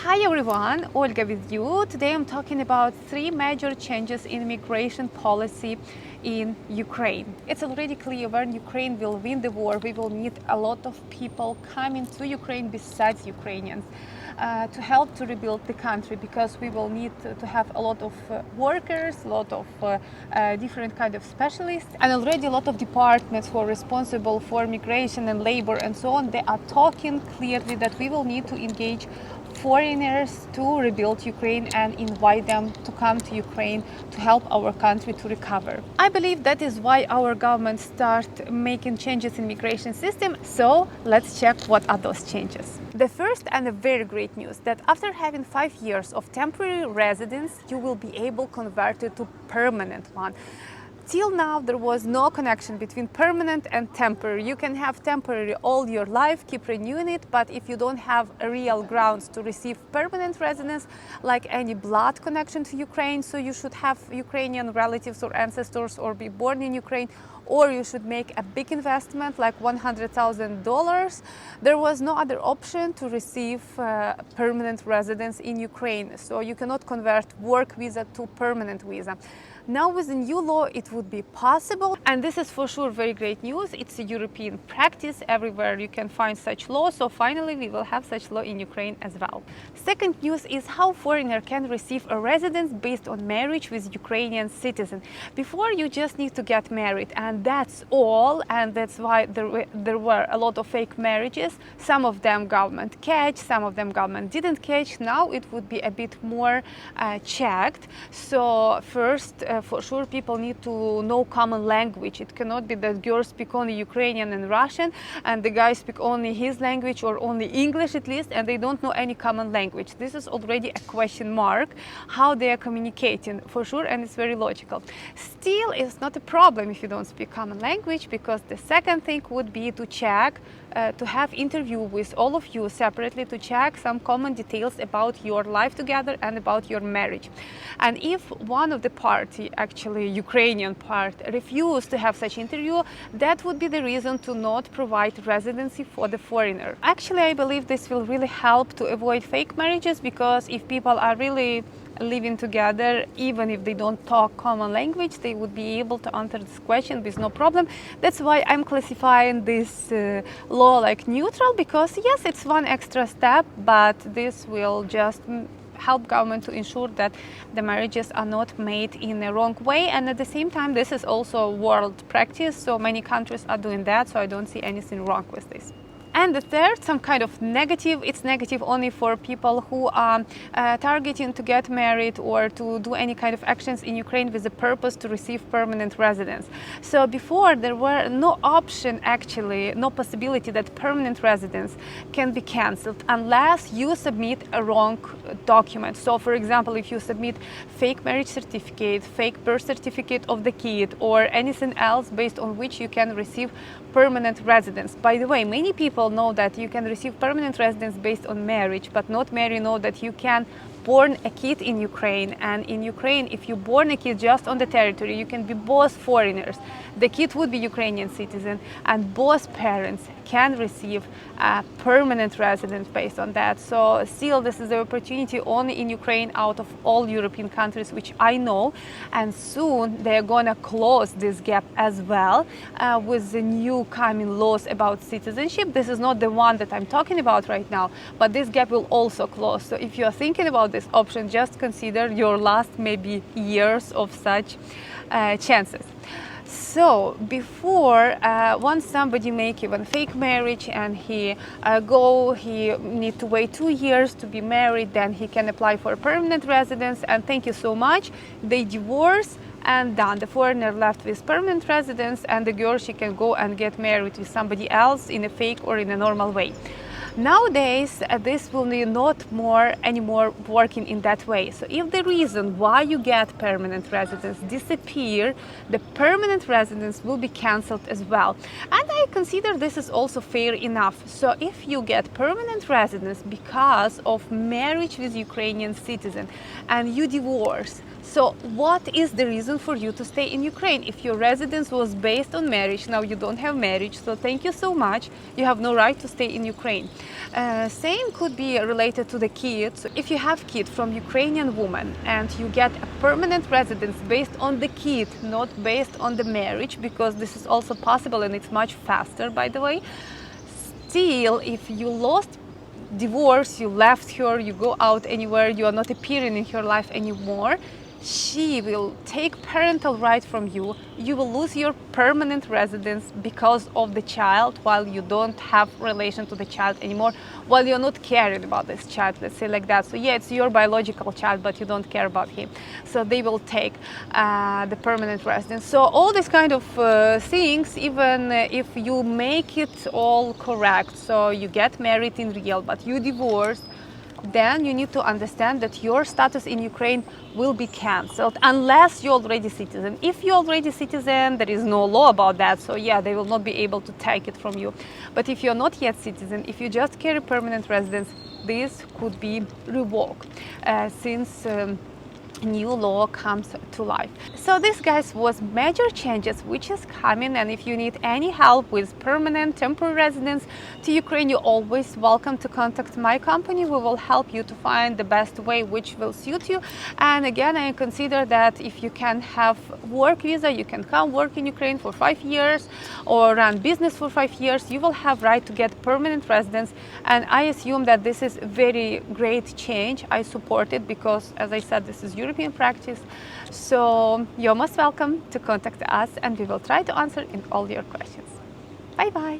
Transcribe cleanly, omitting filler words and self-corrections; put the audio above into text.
Hi everyone, Olga with you. Today I'm talking about three major changes in immigration policy in Ukraine. It's already clear when Ukraine will win the war, we will need a lot of people coming to Ukraine besides Ukrainians to help to rebuild the country, because we will need to have a lot of workers, a lot of different kind of specialists, and already a lot of departments who are responsible for migration and labor and so on. They are talking clearly that we will need to engage foreigners to rebuild Ukraine and invite them to come to Ukraine to help our country to recover. I believe that is why our government start making changes in migration system. So let's check what are those changes. The first and a very great news that after having 5 years of temporary residence, you will be able to convert it to permanent one. Till now, there was no connection between permanent and temporary. You can have temporary all your life, keep renewing it, but if you don't have real grounds to receive permanent residence, like any blood connection to Ukraine, so you should have Ukrainian relatives or ancestors or be born in Ukraine, or you should make a big investment like $100,000. There was no other option to receive permanent residence in Ukraine. So you cannot convert work visa to permanent visa. Now with the new law, it would be possible. And this is for sure very great news. It's a European practice. Everywhere you can find such law. So finally, we will have such law in Ukraine as well. Second news is how foreigner can receive a residence based on marriage with Ukrainian citizen. Before, you just need to get married, and that's all. And that's why there were a lot of fake marriages. Some of them government catch, some of them government didn't catch. Now it would be a bit more checked. So first, for sure, people need to know common language. It cannot be that girls speak only Ukrainian and Russian and the guys speak only his language or only English at least, and they don't know any common language. This is already a question mark how they are communicating, for sure, and it's very logical. Still, it's not a problem if you don't speak common language, because the second thing would be to check, to have interview with all of you separately to check some common details about your life together and about your marriage. And if one of the party, actually Ukrainian part, refused to have such interview, that would be the reason to not provide residency for the foreigner. Actually, I believe this will really help to avoid fake marriages, because if people are really living together, even if they don't talk common language, they would be able to answer this question with no problem. That's why I'm classifying this law like neutral, because yes, it's one extra step, but this will just help government to ensure that the marriages are not made in a wrong way. And at the same time, this is also world practice, so many countries are doing that, so I don't see anything wrong with this. And the third, some kind of negative, it's negative only for people who are targeting to get married or to do any kind of actions in Ukraine with the purpose to receive permanent residence. So before, there were no option, actually, no possibility that permanent residence can be cancelled unless you submit a wrong document. So for example, if you submit fake marriage certificate, fake birth certificate of the kid, or anything else based on which you can receive permanent residence. By the way, many people know that you can receive permanent residence based on marriage, but not many know that you can born a kid in Ukraine. And in Ukraine, if you born a kid just on the territory, you can be both foreigners. The kid would be Ukrainian citizen, and both parents can receive a permanent residence based on that. So still, this is the opportunity only in Ukraine out of all European countries, which I know. And soon they're gonna close this gap as well with the new coming laws about citizenship. This is not the one that I'm talking about right now, but this gap will also close. So if you're thinking about this option, just consider your last maybe years of such chances. So before, once somebody make even fake marriage and he need to wait 2 years to be married, then he can apply for a permanent residence, and thank you so much, they divorce and done. The foreigner left with permanent residence, and the girl, she can go and get married with somebody else in a fake or in a normal way. Nowadays, this will not anymore working in that way. So if the reason why you get permanent residence disappear, the permanent residence will be cancelled as well. And I consider this is also fair enough. So if you get permanent residence because of marriage with Ukrainian citizen and you divorce, so what is the reason for you to stay in Ukraine? If your residence was based on marriage, now you don't have marriage, so thank you so much. You have no right to stay in Ukraine. Same could be related to the kids. So if you have kid from Ukrainian woman and you get a permanent residence based on the kid, not based on the marriage, because this is also possible and it's much faster, by the way. Still, if you lost divorce, you left her, you go out anywhere, you are not appearing in her life anymore, she will take parental right from you. You will lose your permanent residence because of the child, while you don't have relation to the child anymore, while you're not caring about this child, let's say like that. So yeah, it's your biological child, but you don't care about him. So they will take the permanent residence. So all these kind of things, even if you make it all correct, so you get married in real, but you divorce, then you need to understand that your status in Ukraine will be cancelled unless you're already citizen. If you're already citizen, there is no law about that, so yeah, they will not be able to take it from you. But if you're not yet citizen, if you just carry permanent residence, this could be revoked since new law comes to life. So this, guys, was major changes which is coming, and if you need any help with permanent temporary residence to Ukraine, you're always welcome to contact my company. We will help you to find the best way which will suit you. And again, I consider that if you can have work visa, you can come work in Ukraine for 5 years or run business for 5 years, you will have right to get permanent residence. And I assume that this is very great change. I support it because, as I said, this is European practice. So you're most welcome to contact us and we will try to answer in all your questions. Bye bye.